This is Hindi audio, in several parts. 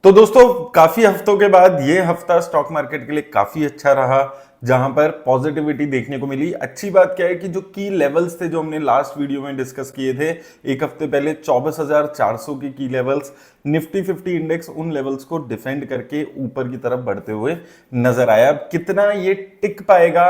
तो दोस्तों काफी हफ्तों के बाद ये हफ्ता स्टॉक मार्केट के लिए काफी अच्छा रहा, जहां पर पॉजिटिविटी देखने को मिली। अच्छी बात क्या है कि जो की लेवल्स थे जो हमने लास्ट वीडियो में डिस्कस किए थे एक हफ्ते पहले, 24,400 की लेवल्स, निफ्टी 50 इंडेक्स उन लेवल्स को डिफेंड करके ऊपर की तरफ बढ़ते हुए नजर आया। अब कितना ये टिक पाएगा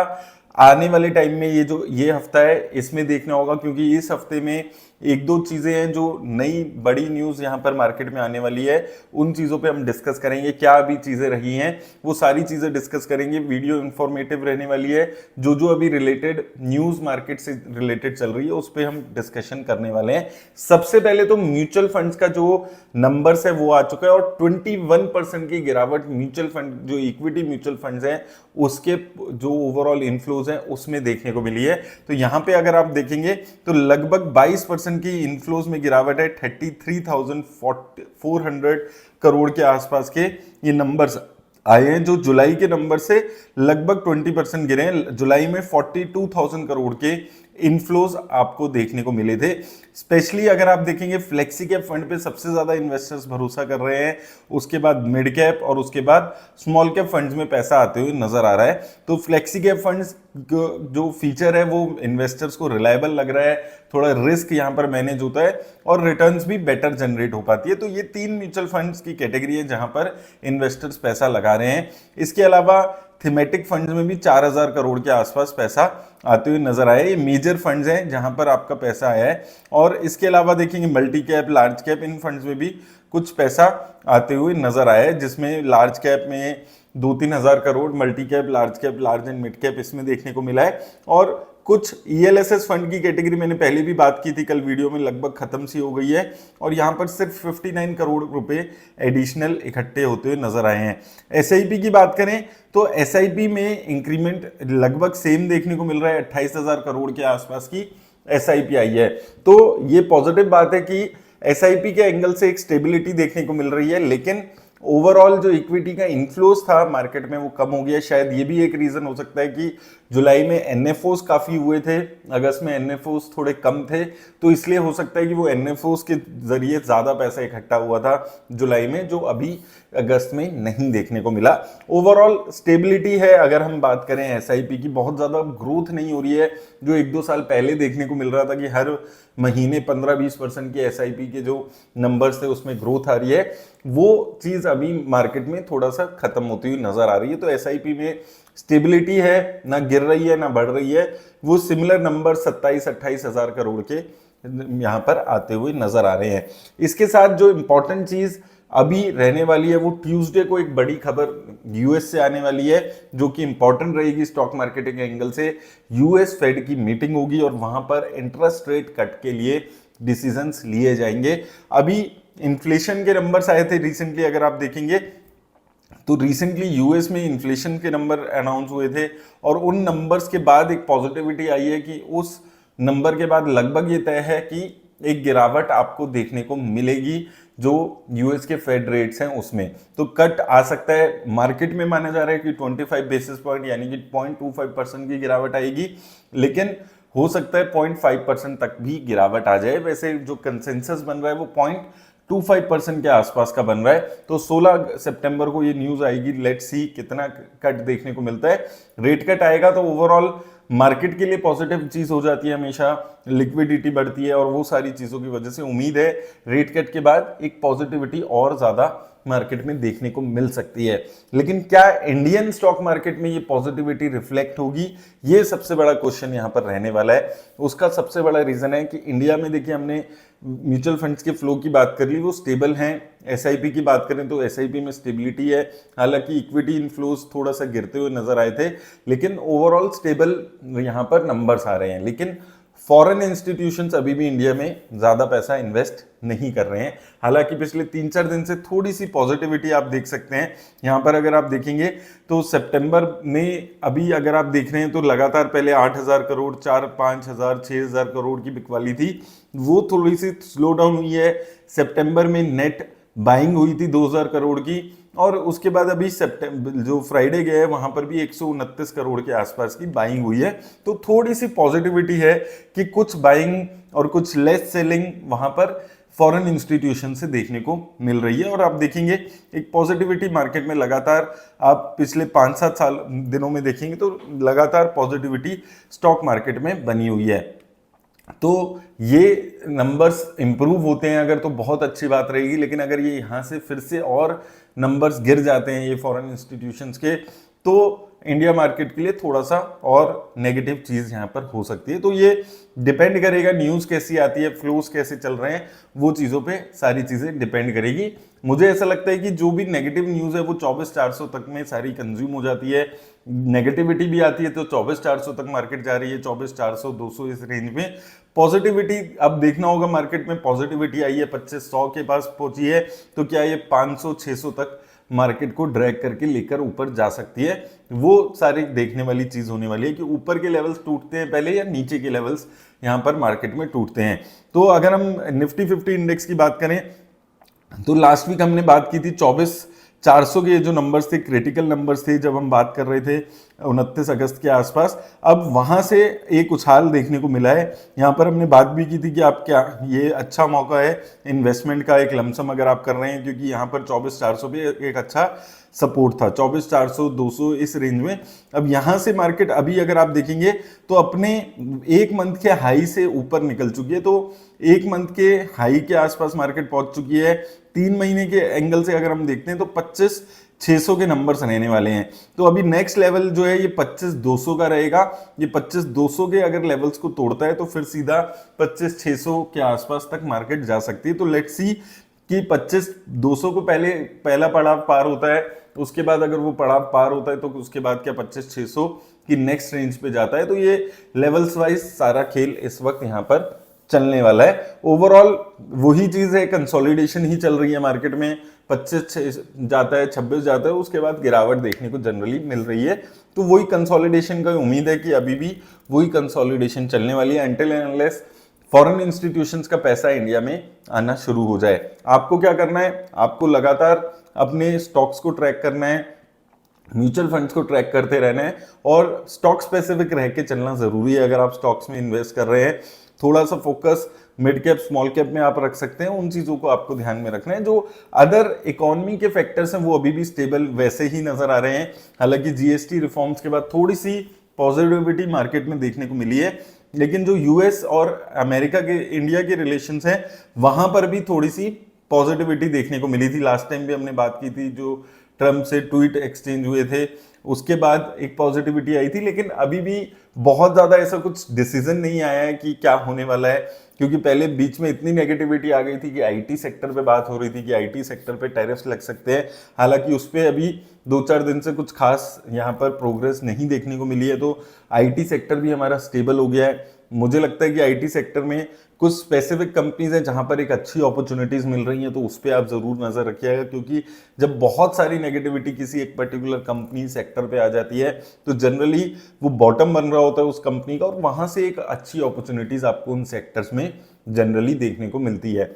आने वाले टाइम में, ये हफ्ता है इसमें देखना होगा, क्योंकि इस हफ्ते में एक दो चीजें हैं जो नई बड़ी न्यूज यहां पर मार्केट में आने वाली है। उन चीजों पे हम डिस्कस करेंगे, क्या अभी चीजें रही हैं वो सारी चीजें डिस्कस करेंगे। वीडियो इंफॉर्मेटिव रहने वाली है, जो जो अभी रिलेटेड न्यूज मार्केट से रिलेटेड चल रही है उस पर हम डिस्कशन करने वाले हैं। सबसे पहले तो म्यूचुअल फंड्स का जो नंबर्स है वो आ चुका है, और 21% की गिरावट म्यूचुअल फंड, जो इक्विटी म्यूचुअल फंड्स हैं उसके जो ओवरऑल इनफ्लोज हैं उसमें देखने को मिली है। तो यहां पे अगर आप देखेंगे तो लगभग 22% की इनफ्लोज में गिरावट है। 33,400 करोड़ के आसपास के ये नंबर्स आए हैं, जो जुलाई के नंबर से लगभग 20% गिरे हैं। जुलाई में 42,000 करोड़ के इनफ्लोज आपको देखने को मिले थे। स्पेशली अगर आप देखेंगे फ्लेक्सी कैप फंड पे सबसे ज्यादा इन्वेस्टर्स भरोसा कर रहे हैं, उसके बाद मिड कैप और उसके बाद स्मॉल कैप फंड्स में पैसा आते हुए नजर आ रहा है। तो फ्लेक्सी कैप फंड्स जो फीचर है वो इन्वेस्टर्स को रिलायबल लग रहा है, थोड़ा रिस्क यहां पर मैनेज होता है और रिटर्न्स भी बेटर जनरेट हो पाती है। तो ये तीन म्यूचुअल फंड्स की कैटेगरी है जहां पर इन्वेस्टर्स पैसा लगा रहे हैं। इसके अलावा थीमेटिक फंड्स में भी 4,000 करोड़ के आसपास पैसा आते हुए नजर आया। ये मेजर फंड्स हैं जहां पर आपका पैसा आया है। और इसके अलावा देखेंगे मल्टी कैप, लार्ज कैप, इन फंड्स में भी कुछ पैसा आते हुए नजर आया है, जिसमें लार्ज कैप में 2-3 हजार crore, multi cap, large and mid cap इसमें देखने को मिला है। और कुछ ईएलएसएस फंड की कैटेगरी मैंने पहले भी बात की थी कल वीडियो में, लगभग खत्म सी हो गई है और यहां पर सिर्फ 59 करोड़ रुपए एडिशनल इकट्ठे होते हुए नजर आए हैं। एसआईपी की बात करें तो एसआईपी में इंक्रीमेंट लगभग सेम देखने को मिल रहा है, 28,000 करोड़ के आसपास की एसआईपी आई है। तो ये पॉजिटिव बात है कि एसआईपी के एंगल से एक स्टेबिलिटी देखने को मिल रही है, लेकिन ओवरऑल जो इक्विटी का इन्फ्लोज था मार्केट में वो कम हो गया। शायद ये भी एक रीजन हो सकता है कि जुलाई में एनएफओस काफी हुए थे, अगस्त में एनएफओस थोड़े कम थे, तो इसलिए हो सकता है कि वो एनएफओस के जरिए ज्यादा पैसा इकट्ठा हुआ था जुलाई में, जो अभी अगस्त में नहीं देखने को मिला। ओवरऑल स्टेबिलिटी है। अगर हम बात करें एसआईपी की, बहुत ज्यादा ग्रोथ नहीं हो रही है, जो 1-2 साल पहले देखने को मिल रहा था कि हर महीने 15-20% की एसआईपी के जो नंबर्स थे उसमें ग्रोथ आ रही है, वो चीज अभी मार्केट में थोड़ा सा खत्म होती हुई नजर आ रही है। तो एसआईपी में स्टेबिलिटी है, ना गिर रही है ना बढ़ रही है, वो सिमिलर नंबर 27-28 हजार करोड़ के यहां पर आते हुए नजर आ रहे हैं। इसके साथ जो इंपॉर्टेंट चीज अभी रहने वाली है वो ट्यूसडे को एक बड़ी खबर यूएस से आने वाली है, जो कि इंपॉर्टेंट रहेगी स्टॉक मार्केटिंग एंगल से। यूएस फेड की मीटिंग होगी और वहां पर इंटरेस्ट रेट कट के लिए डिसीजंस लिए जाएंगे। अभी इन्फ्लेशन के नंबर्स आए थे रिसेंटली, अगर आप देखेंगे तो रिसेंटली यूएस में इन्फ्लेशन के नंबर अनाउंस हुए थे और उन नंबर्स के बाद एक पॉजिटिविटी आई है कि उस नंबर के बाद लगभग ये तय है कि एक गिरावट आपको देखने को मिलेगी जो यूएस के फेड रेट्स हैं उसमें। तो कट आ सकता है, मार्केट में माना जा रहा है कि 25 बेसिस पॉइंट यानी कि 0.25% की गिरावट आएगी, लेकिन हो सकता है 0.5% तक भी गिरावट आ जाए। वैसे जो कंसेंसस बन रहा है वो 0.25% के आसपास का बन रहा है। तो 16 सितंबर को ये न्यूज आएगी, लेट्स सी कितना कट देखने को मिलता है। रेट कट आएगा तो ओवरऑल मार्केट के लिए पॉजिटिव चीज हो जाती है, हमेशा लिक्विडिटी बढ़ती है और वो सारी चीजों की वजह से उम्मीद है रेट कट के बाद एक पॉजिटिविटी और ज्यादा मार्केट में देखने को मिल सकती है। लेकिन क्या इंडियन स्टॉक मार्केट में ये पॉजिटिविटी रिफ्लेक्ट होगी, ये सबसे बड़ा क्वेश्चन यहां पर रहने वाला है। उसका सबसे बड़ा रीजन है कि इंडिया में देखिए, हमने म्यूचुअल फंड्स के फ्लो की बात कर ली, वो स्टेबल हैं। एसआईपी की बात करें तो एसआईपी में स्टेबिलिटी है, हालांकि इक्विटी इनफ्लोज थोड़ा सा गिरते हुए नजर आए थे, लेकिन ओवरऑल स्टेबल यहां पर नंबर्स आ रहे हैं। लेकिन फॉरेन इंस्टीट्यूशंस अभी भी इंडिया में ज्यादा पैसा इन्वेस्ट नहीं कर रहे हैं। हालांकि पिछले 3-4 दिन से थोड़ी सी पॉजिटिविटी आप देख सकते हैं। यहां पर अगर आप देखेंगे तो सितंबर में अभी अगर आप देख रहे हैं तो लगातार पहले 8,000 करोड़, 4-5,000, 6,000 करोड़ की बिकवाली थी, वो थोड़ी सी स्लो डाउन हुई है। सितंबर में नेट बाइंग हुई थी 2,000 करोड़ की, और उसके बाद अभी सितंबर जो फ्राइडे गया है वहां पर भी 129 करोड़ के आसपास की बाइंग हुई है। तो थोड़ी सी पॉजिटिविटी है कि कुछ बाइंग और कुछ लेस सेलिंग वहां पर फॉरेन इंस्टीट्यूशन से देखने को मिल रही है। और आप देखेंगे एक पॉजिटिविटी मार्केट में लगातार, आप पिछले 5-7 साल दिनों में देखेंगे तो लगातार पॉजिटिविटी स्टॉक मार्केट में बनी हुई है। तो ये नंबर्स इंप्रूव होते हैं अगर तो बहुत अच्छी बात रहेगी, लेकिन अगर ये यहाँ से फिर से और नंबर्स गिर जाते हैं ये फॉरेन इंस्टीट्यूशंस के, तो इंडिया मार्केट के लिए थोड़ा सा और नेगेटिव चीज यहाँ पर हो सकती है। तो ये डिपेंड करेगा न्यूज कैसी आती है, फ्लोज कैसे चल रहे हैं, वो चीजों पे सारी चीजें डिपेंड करेगी। मुझे ऐसा लगता है कि जो भी नेगेटिव न्यूज है वो 24,400 तक में सारी कंज्यूम हो जाती है। नेगेटिविटी भी आती है तो 24,400 तक मार्केट जा रही है, 24,400 200 इस रेंज में। पॉजिटिविटी अब देखना होगा, मार्केट में पॉजिटिविटी आई है 2500 के पास पहुंची है, तो क्या ये 500-600 तक मार्केट को ड्रैग करके लेकर ऊपर जा सकती है, वो सारी देखने वाली चीज होने वाली है कि ऊपर के लेवल्स टूटते हैं पहले या नीचे के लेवल्स यहां पर मार्केट में टूटते हैं। तो अगर हम निफ्टी 50 इंडेक्स की बात करें तो लास्ट वीक हमने बात की थी 24,400 के जो नंबर्स थे, क्रिटिकल नंबर्स थे जब हम बात कर रहे थे 29 अगस्त के आसपास। अब वहां से एक उछाल देखने को मिला है। यहाँ पर हमने बात भी की थी कि आप क्या, ये अच्छा मौका है इन्वेस्टमेंट का, एक लमसम अगर आप कर रहे हैं, क्योंकि यहाँ पर 24,400 भी एक अच्छा सपोर्ट था, 24,400 200 इस रेंज में। अब यहाँ से मार्केट अभी अगर आप देखेंगे तो अपने एक मंथ के हाई से ऊपर निकल चुकी है, तो एक मंथ के हाई के आसपास मार्केट पहुंच चुकी है। 3 महीने के एंगल से अगर हम देखते हैं तो 25,600 के नंबर्स रहने वाले हैं। तो अभी नेक्स्ट लेवल जो है ये 25,200 का रहेगा। ये 25,200 के अगर लेवल्स को तोड़ता है तो फिर सीधा 25,600 के आसपास तक मार्केट जा सकती है। तो लेट्स सी कि 25,200 को पहला पड़ाव पार होता है, उसके बाद अगर वो पड़ाव पार होता है तो उसके बाद क्या 25,600 की नेक्स्ट रेंज पे जाता है। तो ये लेवल्स वाइज सारा खेल इस वक्त यहाँ पर चलने वाला है। ओवरऑल वही चीज है, कंसोलिडेशन ही चल रही है मार्केट में। 25 जाता है, 26 जाता है, उसके बाद गिरावट देखने को जनरली मिल रही है। तो वही कंसोलिडेशन का उम्मीद है कि अभी भी वही कंसोलिडेशन चलने वाली है until and unless foreign institutions का पैसा इंडिया में आना शुरू हो जाए। आपको क्या करना है, आपको लगातार अपने स्टॉक्स को ट्रैक करना है, म्यूचुअल फंड्स को ट्रैक करते रहना है और स्टॉक स्पेसिफिक रह के चलना जरूरी है। अगर आप स्टॉक्स में इन्वेस्ट कर रहे हैं, थोड़ा सा focus mid cap small cap में आप रख सकते हैं, उन चीजों को आपको ध्यान में रखना है। जो अदर इकोनॉमी के फैक्टर्स हैं वो अभी भी स्टेबल वैसे ही नजर आ रहे हैं। हालांकि जीएसटी रिफॉर्म्स के बाद थोड़ी सी पॉजिटिविटी मार्केट में देखने को मिली है, लेकिन जो यूएस और अमेरिका के इंडिया के रिलेशंस हैं वहां पर भी थोड़ी सी पॉजिटिविटी देखने को मिली थी। लास्ट टाइम भी हमने बात की थी, जो ट्रम्प से ट्वीट एक्सचेंज हुए थे उसके बाद एक पॉजिटिविटी आई थी, लेकिन अभी भी बहुत ज्यादा ऐसा कुछ डिसीजन नहीं आया है कि क्या होने वाला है। क्योंकि पहले बीच में इतनी नेगेटिविटी आ गई थी कि आईटी सेक्टर पे बात हो रही थी कि आईटी सेक्टर पे टैरिफ्स लग सकते हैं। हालांकि उस पर अभी 2-4 दिन से कुछ खास यहाँ पर प्रोग्रेस नहीं देखने को मिली है, तो आईटी सेक्टर भी हमारा स्टेबल हो गया है। मुझे लगता है कि आईटी सेक्टर में कुछ स्पेसिफिक कंपनीज हैं जहां पर एक अच्छी अपॉर्चुनिटीज मिल रही हैं, तो उस पर आप जरूर नजर रखिएगा। क्योंकि जब बहुत सारी नेगेटिविटी किसी एक पर्टिकुलर कंपनी सेक्टर पे आ जाती है तो जनरली वो बॉटम बन रहा होता है उस कंपनी का, और वहां से एक अच्छी अपॉर्चुनिटीज आपको उन सेक्टर्स में जनरली देखने को मिलती है।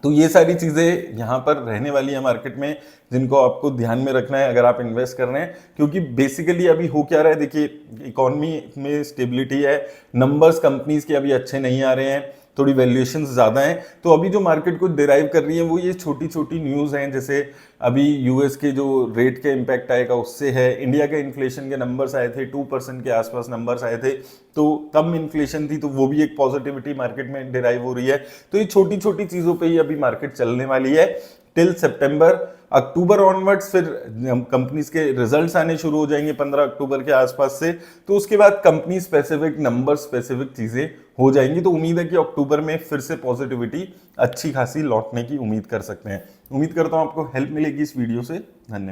तो ये सारी चीजें यहाँ पर रहने वाली है मार्केट में, जिनको आपको ध्यान में रखना है अगर आप इन्वेस्ट कर रहे हैं। क्योंकि बेसिकली अभी हो क्या रहा है, देखिए इकोनॉमी में स्टेबिलिटी है, नंबर्स कंपनीज के अभी अच्छे नहीं आ रहे हैं, थोड़ी वैल्यूएशंस ज़्यादा हैं। तो अभी जो मार्केट को डिराइव कर रही है वो ये छोटी छोटी न्यूज़ हैं, जैसे अभी यूएस के जो रेट के इम्पैक्ट आएगा उससे है, इंडिया के इन्फ्लेशन के नंबर्स आए थे 2% के आसपास नंबर्स आए थे, तो कम इन्फ्लेशन थी, तो वो भी एक पॉजिटिविटी मार्केट में डिराइव हो रही है। तो ये छोटी छोटी चीज़ों पर ही अभी मार्केट चलने वाली है टिल सितंबर। अक्टूबर ऑनवर्ड्स फिर कंपनीज के रिजल्ट्स आने शुरू हो जाएंगे 15 अक्टूबर के आसपास से, तो उसके बाद कंपनी स्पेसिफिक नंबर स्पेसिफिक चीजें हो जाएंगी। तो उम्मीद है कि अक्टूबर में फिर से पॉजिटिविटी अच्छी खासी लौटने की उम्मीद कर सकते हैं। उम्मीद करता हूं आपको हेल्प मिलेगी इस वीडियो से। धन्यवाद।